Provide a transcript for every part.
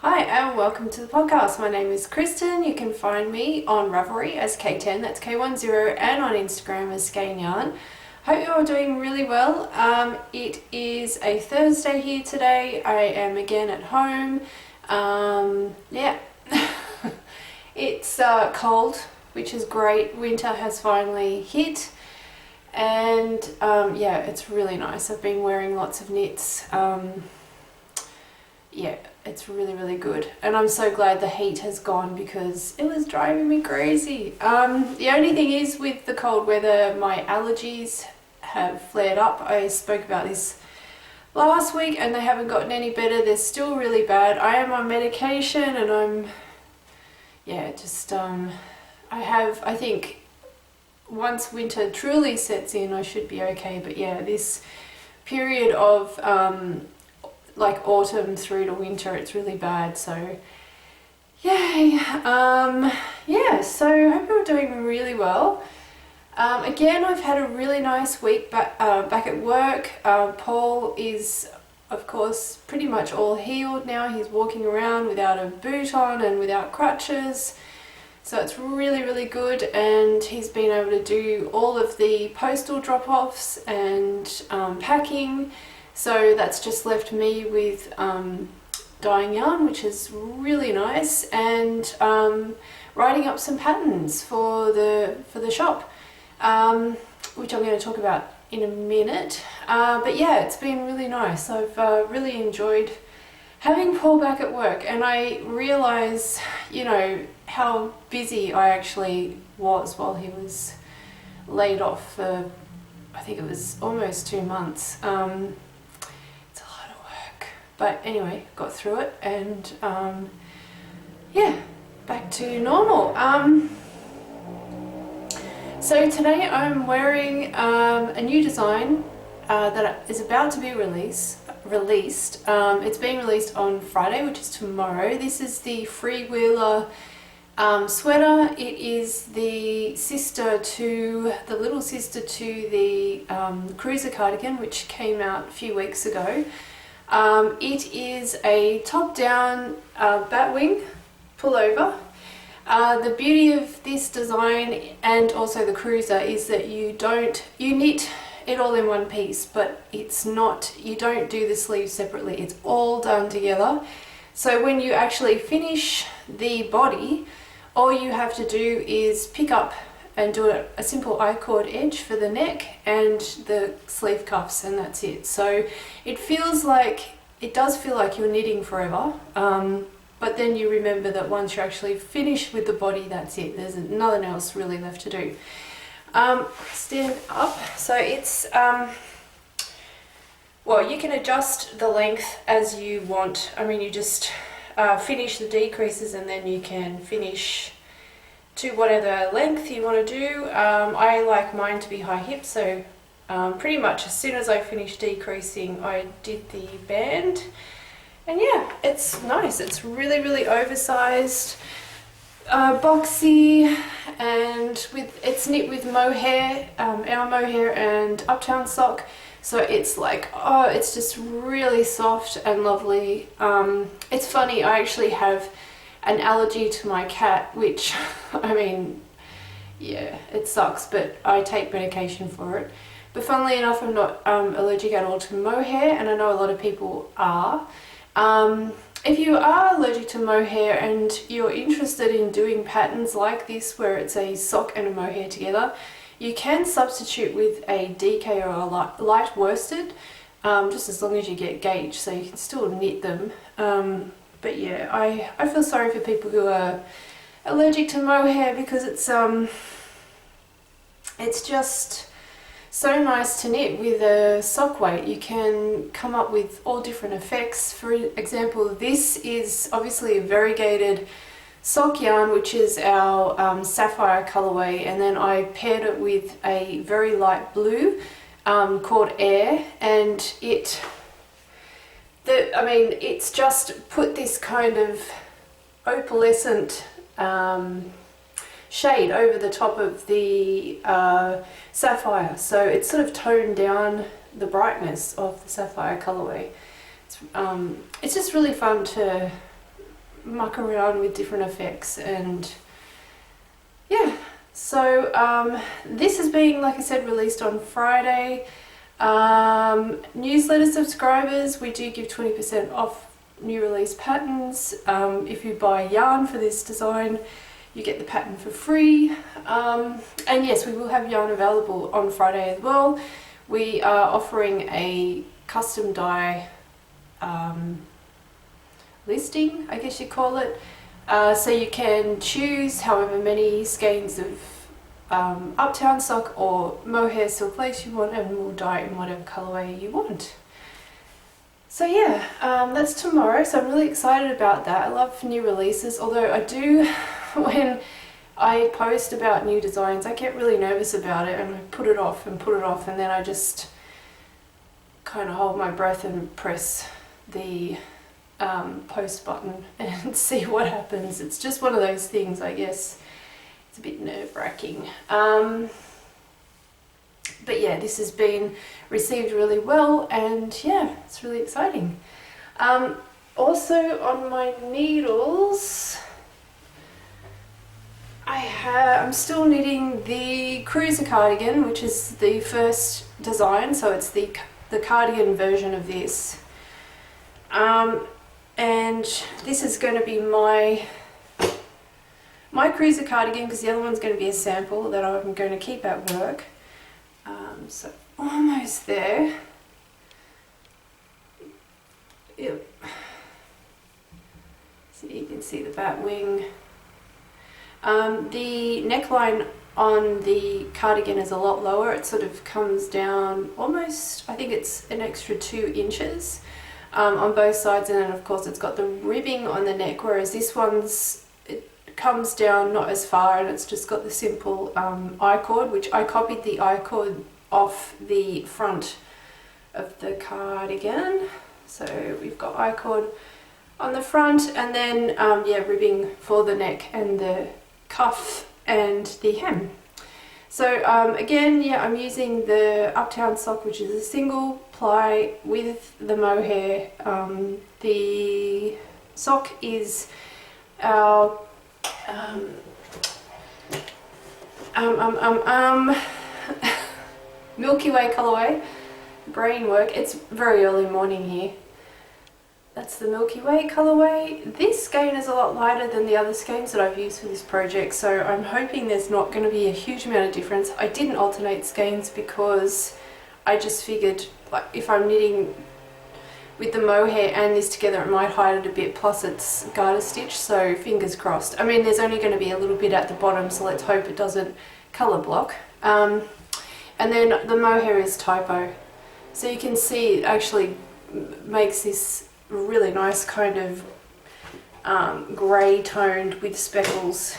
Hi and welcome to the podcast. My name is Kristen. You can find me on Ravelry as K10, that's K10, and on Instagram as Skein. Hope you're all doing really well. It is a Thursday here today. I am again at home. It's cold, which is great. Winter has finally hit, and it's really nice. I've been wearing lots of knits. It's really good, and I'm so glad the heat has gone because it was driving me crazy. The only thing is, with the cold weather, my allergies have flared up. I spoke about this last week and they haven't gotten any better. They're still really bad. I am on medication and I think once winter truly sets in I should be okay, but this period of like autumn through to winter, it's really bad. So yay. So I hope you're doing really well. Again, I've had a really nice week back at work. Paul is of course pretty much all healed now. He's walking around without a boot on and without crutches, so it's really good, and he's been able to do all of the postal drop-offs and packing. So that's just left me with dyeing yarn, which is really nice, and writing up some patterns for the shop, which I'm going to talk about in a minute. But yeah, it's been really nice. I've really enjoyed having Paul back at work, and I realise, how busy I actually was while he was laid off for, I think it was almost 2 months. But anyway, got through it, and back to normal. So today I'm wearing a new design that is about to be released. It's being released on Friday, which is tomorrow. This is the Freewheeler sweater. It is the little sister to the cruiser cardigan, which came out a few weeks ago. It is a top-down batwing pullover. The beauty of this design, and also the cruiser, is that you knit it all in one piece, but you don't do the sleeves separately. It's all done together. So when you actually finish the body, all you have to do is pick up and do a simple I-cord edge for the neck and the sleeve cuffs, and that's it. So it does feel like you're knitting forever, but then you remember that once you're actually finished with the body, that's it. There's nothing else really left to do. Stand up. So it's, you can adjust the length as you want. I mean, you just finish the decreases and then you can finish to whatever length you want to do. I like mine to be high hip, so pretty much as soon as I finished decreasing, I did the band. And yeah, it's nice. It's really oversized, boxy, and it's knit with Mohair, our Mohair and Uptown sock. So it's like, it's just really soft and lovely. It's funny, I actually have an allergy to my cat, which, I mean, yeah, it sucks, but I take medication for it. But funnily enough, I'm not allergic at all to Mohair, and I know a lot of people are. If you are allergic to Mohair and you're interested in doing patterns like this, where it's a sock and a Mohair together, you can substitute with a DK or a light worsted, just as long as you get gauge, so you can still knit them. But yeah, I feel sorry for people who are allergic to Mohair, because it's just so nice to knit with a sock weight. You can come up with all different effects. For example, this is obviously a variegated sock yarn, which is our Sapphire colourway, and then I paired it with a very light blue called Air, and it's just put this kind of opalescent shade over the top of the Sapphire, so it's sort of toned down the brightness of the Sapphire colourway. It's just really fun to muck around with different effects. And yeah, so this is being, like I said, released on Friday. Newsletter subscribers, we do give 20% off new release patterns. If you buy yarn for this design, you get the pattern for free. And yes, we will have yarn available on Friday as well. We are offering a custom dye listing, I guess you call it. So you can choose however many skeins of Uptown sock or Mohair silk lace you want, and we'll dye it in whatever colourway you want. So yeah, that's tomorrow, so I'm really excited about that. I love new releases, although I do, when I post about new designs, I get really nervous about it and I put it off and put it off, and then I just kind of hold my breath and press the post button and see what happens. It's just one of those things, I guess. It's a bit nerve-wracking. But yeah, this has been received really well, and yeah, it's really exciting. Also on my needles, I'm still knitting the cruiser cardigan, which is the first design, so it's the cardigan version of this. And this is going to be my cruiser cardigan, because the other one's going to be a sample that I'm going to keep at work. So almost there. Yep. So you can see the bat wing. The neckline on the cardigan is a lot lower. It sort of comes down almost, I think it's an extra 2 inches on both sides, and then of course it's got the ribbing on the neck, whereas this one's, it comes down not as far, and it's just got the simple I-cord, which I copied the I-cord off the front of the cardigan. So we've got I-cord on the front, and then yeah, ribbing for the neck and the cuff and the hem. So again, yeah, I'm using the Uptown sock, which is a single ply with the Mohair. The sock is our Milky Way colourway, brain work. It's very early morning here. That's the Milky Way colourway. This skein is a lot lighter than the other skeins that I've used for this project, so I'm hoping there's not going to be a huge amount of difference. I didn't alternate skeins because I just figured, like, if I'm knitting with the Mohair and this together, it might hide it a bit, plus it's garter stitch, so fingers crossed. I mean, there's only going to be a little bit at the bottom, so let's hope it doesn't colour block. And then the Mohair is Typo. So you can see it actually makes this really nice kind of grey toned with speckles.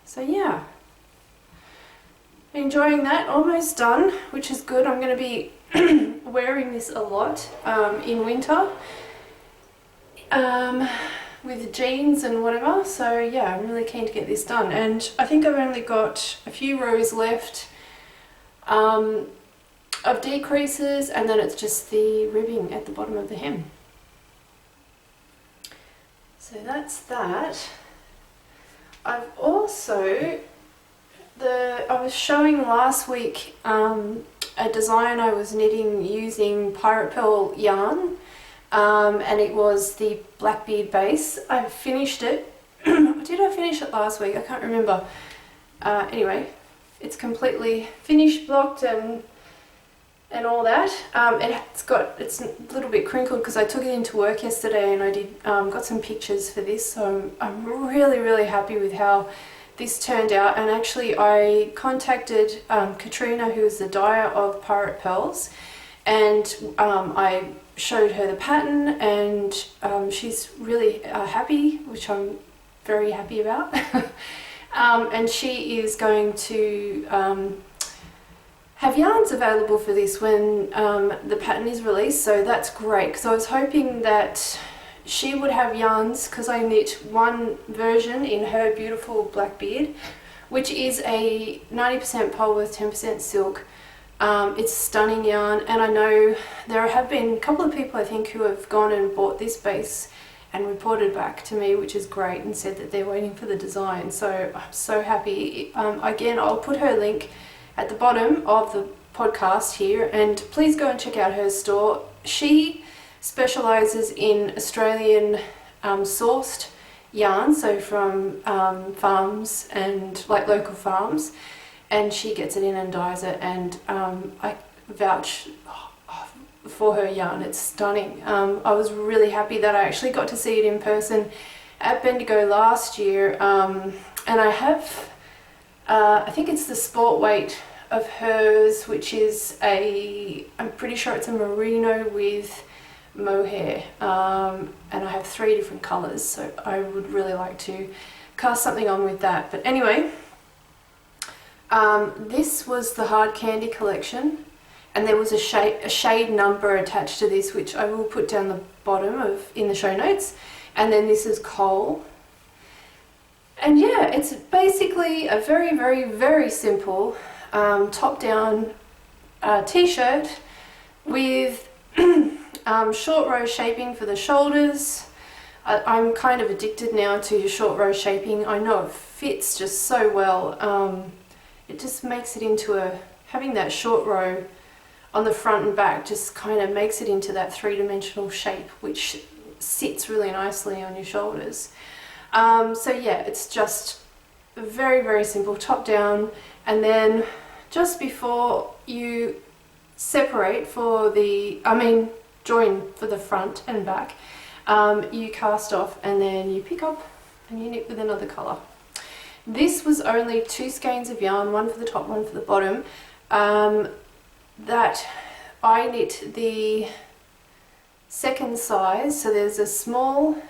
So yeah, enjoying that. Almost done, which is good. I'm going to be wearing this a lot in winter with jeans and whatever. So yeah, I'm really keen to get this done, and I think I've only got a few rows left of decreases, and then it's just the ribbing at the bottom of the hem. So that's that. I've also, I was showing last week a design I was knitting using Pirate Purl yarn, and it was the Blackbeard base. I finished it. Did I finish it last week? I can't remember. Anyway, it's completely finished, blocked, and all that. It's a little bit crinkled because I took it into work yesterday, and I did got some pictures for this, so I'm really happy with how this turned out. And actually I contacted Katrina, who is the dyer of Pirate Purls, and I showed her the pattern, and she's really happy, which I'm very happy about. And she is going to have yarns available for this when the pattern is released, so that's great, because I was hoping that she would have yarns, because I knit one version in her beautiful Blackbeard, which is a 90% Polworth, 10% silk. It's stunning yarn, and I know there have been a couple of people, I think, who have gone and bought this base and reported back to me, which is great, and said that they're waiting for the design. So I'm so happy. Again, I'll put her link at the bottom of the podcast here, and please go and check out her store. She specialises in Australian sourced yarn, so from farms and like local farms, and she gets it in and dyes it, and I vouch for her yarn. It's stunning. I was really happy that I actually got to see it in person at Bendigo last year, and I have I think it's the sport weight of hers, which is I'm pretty sure it's a merino with mohair, and I have 3 different colours, so I would really like to cast something on with that. But anyway, this was the hard candy collection, and there was a shade number attached to this, which I will put down the bottom in the show notes. And then this is coal. And yeah, it's basically a very, very, very simple top-down t-shirt with short row shaping for the shoulders. I'm kind of addicted now to short row shaping. I know it fits just so well. It just makes it into having that short row on the front and back just kind of makes it into that 3-dimensional shape, which sits really nicely on your shoulders. So yeah, it's just very, very simple, top down, and then just before you separate join for the front and back, you cast off, and then you pick up and you knit with another colour. This was only 2 skeins of yarn, one for the top, one for the bottom. That I knit the second size, so there's a small,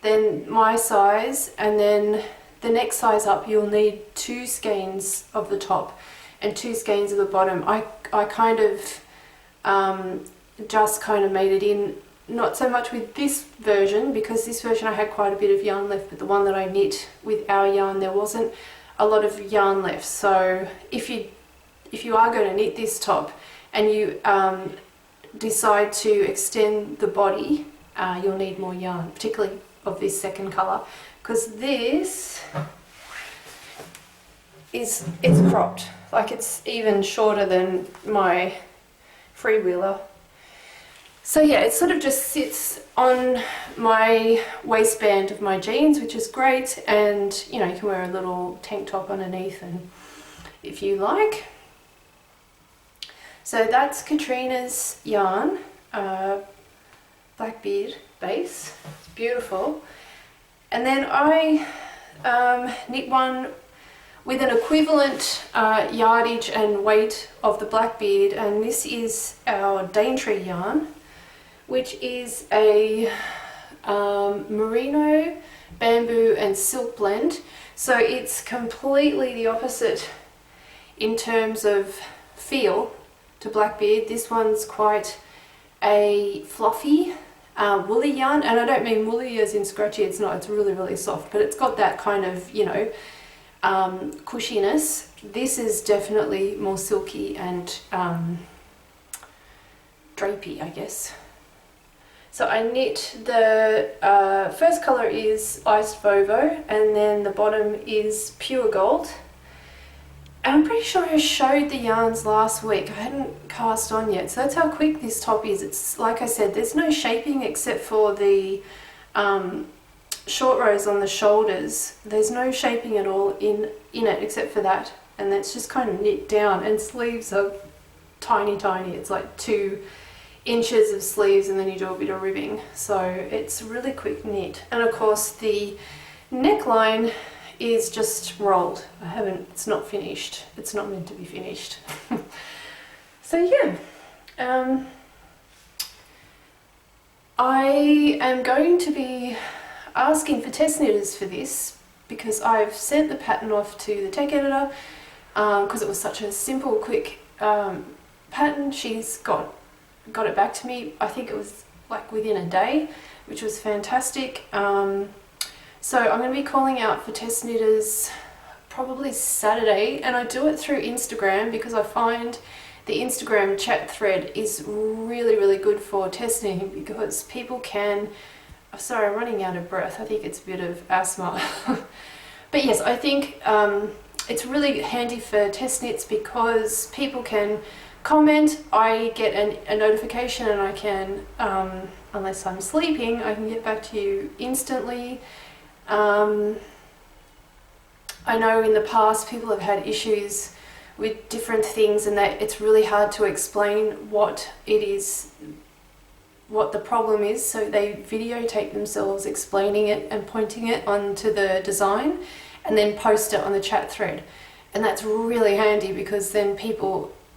then my size, and then the next size up you'll need 2 skeins of the top and 2 skeins of the bottom. I kind of just kind of made it in, not so much with this version, because this version I had quite a bit of yarn left, but the one that I knit with our yarn there wasn't a lot of yarn left. So if you are going to knit this top and you decide to extend the body, you'll need more yarn, particularly of this second colour, because this it's cropped, like it's even shorter than my Freewheeler. So yeah, it sort of just sits on my waistband of my jeans, which is great, and you know, you can wear a little tank top underneath and if you like. So that's Katrina's yarn, Blackbeard base. It's beautiful. And then I knit one with an equivalent yardage and weight of the Blackbeard, and this is our Daintree yarn, which is a merino, bamboo and silk blend. So it's completely the opposite in terms of feel to Blackbeard. This one's quite a fluffy woolly yarn, and I don't mean woolly as in scratchy, it's not, it's really, really soft, but it's got that kind of, you know, cushiness. This is definitely more silky and drapey, I guess. So I knit the first colour is Iced VoVo, and then the bottom is Pure Gold. And I'm pretty sure I showed the yarns last week. I hadn't cast on yet, so that's how quick this top is. It's like I said, there's no shaping except for the short rows on the shoulders. There's no shaping at all in it except for that, and that's just kind of knit down. And sleeves are tiny, tiny. It's like 2 inches of sleeves, and then you do a bit of ribbing. So it's really quick knit. And of course the neckline is just rolled. It's not finished. It's not meant to be finished. So yeah, I am going to be asking for test knitters for this, because I've sent the pattern off to the tech editor because it was such a simple, quick pattern. She's got it back to me, I think it was like within a day, which was fantastic. So I'm going to be calling out for test knitters probably Saturday, and I do it through Instagram because I find the Instagram chat thread is really, really good for test knitting, because people can sorry, I'm running out of breath. I think it's a bit of asthma. But yes, I think it's really handy for test knits because people can comment. I get a notification and I can, unless I'm sleeping, I can get back to you instantly. I know in the past people have had issues with different things and that it's really hard to explain what it is, what the problem is, so they videotape themselves explaining it and pointing it onto the design and then post it on the chat thread. And that's really handy because then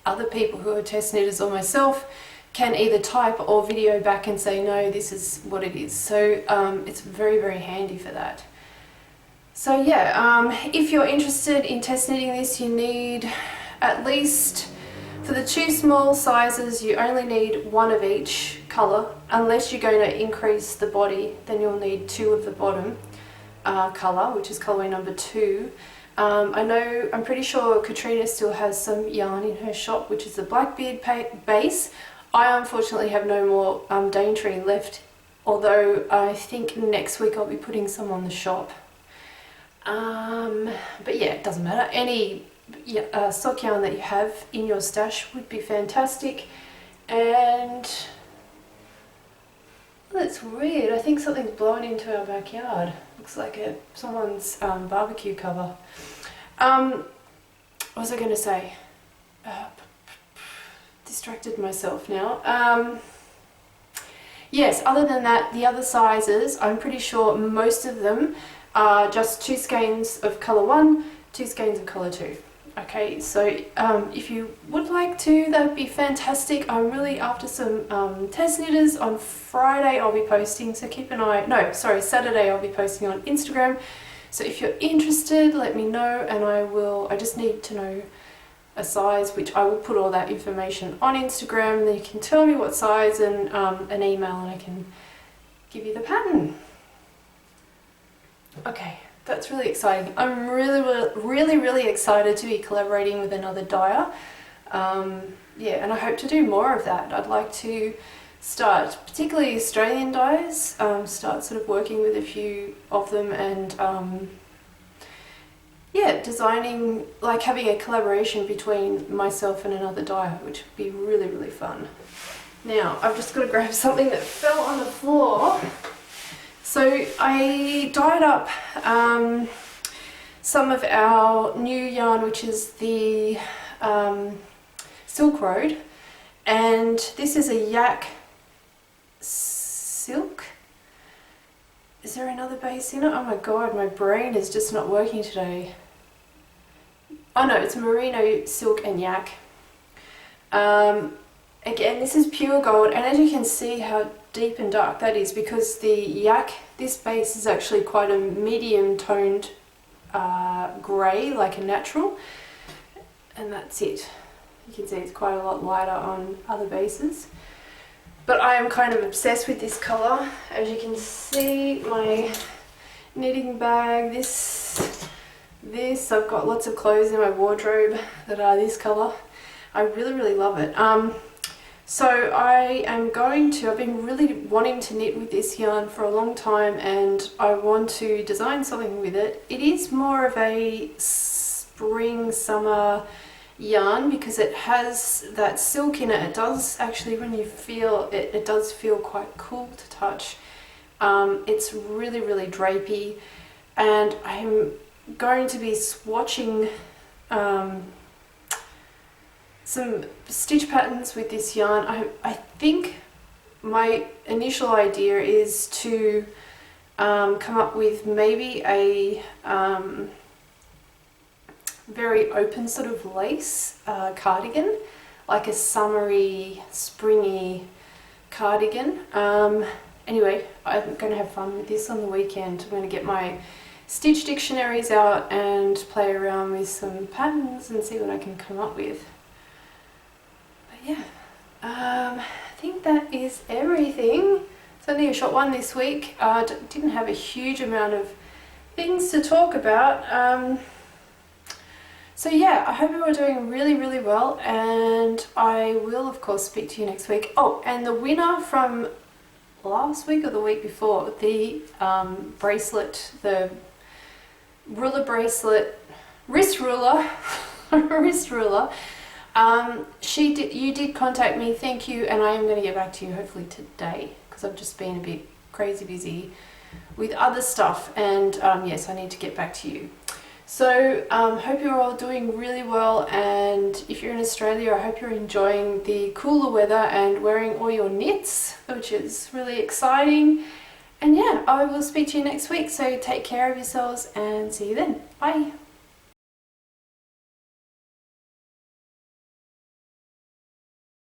other people who are test knitters or myself can either type or video back and say, no, this is what it is. So it's very, very handy for that. So yeah, if you're interested in test knitting this, you need at least, for the 2 small sizes, you only need 1 of each colour. Unless you're going to increase the body, then you'll need 2 of the bottom colour, which is colourway number 2. I'm pretty sure Katrina still has some yarn in her shop, which is the Blackbeard base. I unfortunately have no more Daintree left, although I think next week I'll be putting some on the shop. But yeah, it doesn't matter. Any sock yarn that you have in your stash would be fantastic. And that's weird. I think something's blown into our backyard. Looks like someone's barbecue cover. What was I going to say? Distracted myself now. Yes, other than that, the other sizes, I'm pretty sure most of them are just 2 skeins of colour 1, 2 skeins of colour 2. Okay, so if you would like to, that would be fantastic. I'm really after some test knitters. On Friday I'll be posting, so keep an eye, Saturday I'll be posting on Instagram. So if you're interested, let me know and I just need to know a size, which I will put all that information on Instagram. Then you can tell me what size and an email and I can give you the pattern. Okay. That's really exciting. I'm really excited to be collaborating with another dyer. Yeah, and I hope to do more of that. I'd like to start, particularly Australian dyers, start sort of working with a few of them and yeah, designing, like having a collaboration between myself and another dyer, which would be really fun. Now, I've just got to grab something that fell on the floor. So I dyed up some of our new yarn, which is the Silk Road, and this is a yak silk. Is there another base in it? Oh my god, my brain is just not working today. Oh no, it's merino silk and yak. Again, this is pure gold, and as you can see how deep and dark that is, because the yak, this base is actually quite a medium toned grey, like a natural, and that's it. You can see it's quite a lot lighter on other bases. But I am kind of obsessed with this colour. As you can see, my knitting bag, this, I've got lots of clothes in my wardrobe that are this colour. I really love it. So I've been really wanting to knit with this yarn for a long time, and I want to design something with it. It is more of a spring, summer yarn because it has that silk in it. It does actually, when you feel it, it does feel quite cool to touch. It's really drapey, and I'm going to be swatching some stitch patterns with this yarn. I think my initial idea is to come up with maybe a very open sort of lace cardigan, like a summery, springy cardigan. Anyway, I'm going to have fun with this on the weekend. I'm going to get my stitch dictionaries out and play around with some patterns and see what I can come up with. Yeah, I think that is everything. It's only a short one this week. Didn't have a huge amount of things to talk about. So yeah, I hope you are doing really well, and I will of course speak to you next week. Oh, and the winner from last week or the week before, the bracelet, the ruler bracelet, wrist ruler, wrist ruler. You did contact me, thank you, and I am going to get back to you hopefully today because I've just been a bit crazy busy with other stuff, and yes, I need to get back to you. So hope you're all doing really well, and if you're in Australia, I hope you're enjoying the cooler weather and wearing all your knits, which is really exciting. And yeah, I will speak to you next week, so take care of yourselves and see you then. Bye.